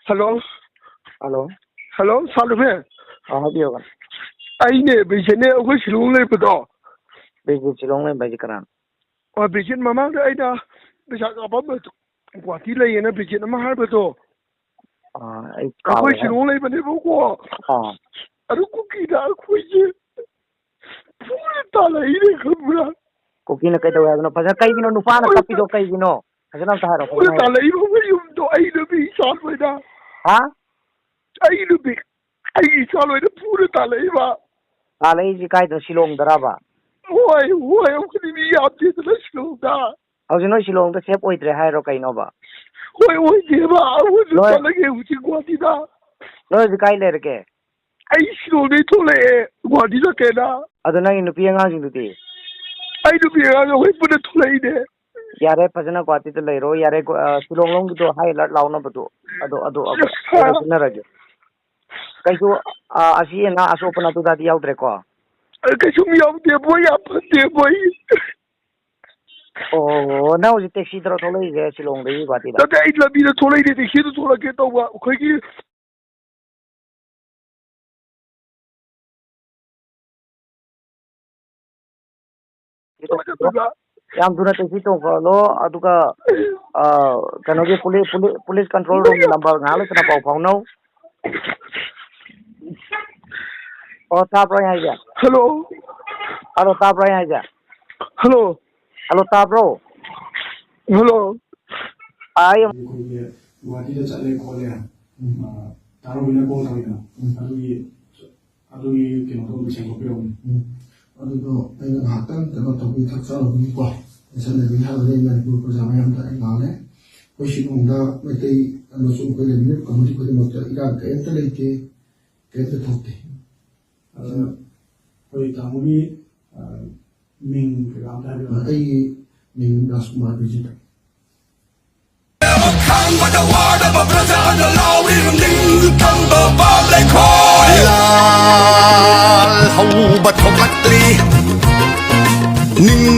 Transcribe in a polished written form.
hello hello hello सालुफे हाबियोगा अने बेचने शिलोंग लेबदो बेजि शिलोंग में बेजि करान बेचन ममांग पैसा कापम गुवाहाटी लेना बेचन अमा हाबदो शिलोंग लेबनेबको कुकीदा अखोइजे पूरा तालैने खबरा कुकी ने कइदो याबनो फजा कइगिनो नुपाना कपिदो कइगिनो फजना ता हारो पूरा तालैबो युमदो अइनबी सालवैदा हा अइनबी सालवैदा पूरा तालैबा तालै जी काइदो शिलोंग दराबा होय होय उखनिबी याबदे द शिलोंगा हौजिनो शिलोंग द सेफ ओइद्रे हाइरो कइनोबा होय होय देबा वो तालगे उची गुवाहाटीदा नो जी काइ लेरके शिलोंग दे थोले गुवाहाटी लकेना अदो नंगी नुपी अंगाजिंदुदी नुपी अंगाज होय पुना थोलैने यारे फजना गुवाहाटी तो लेरो यारे शिलोंग लोंग दो हाई अलर्ट लाउना बदो अदो सुनरगे कइसु असी ना असोपना तुदादी याउद्रे को कइसुम याउदे बोय आपदे बोय ओ ना उजी टैक्सी दरो थोलै जे शिलोंग दे गुवाहाटी दा तै लबी द थोलै दे टैक्सी दो थोला के तौबा खैगी याम दुना टैक्सी तो लो अदुगा कनोगे पुलिस कंट्रोल रूम नंबर गाले तना पाउ फाउनो ओ ताब्रो याजा हेलो हेलो ताब्रो याजा हेलो हेलो ताब्रो हेलो आई गुवाहाटी दा चले खोले तारो बिना को थाबिना अदुगी केनो तो बिसें को पिरो अदुदो अइना हातन तनो तबि थक्सा लोनि को इसने बिना ले मणिपुर प्रजामयम दा गाले कोशिनोंदा मेतै अनसु को लेने कमिटी को मत इरा केंत लेके केंत थोते कोई तामुगी मिंग के काम था आई मिंग राजकुमार visit hầu bật học bắt tri ninh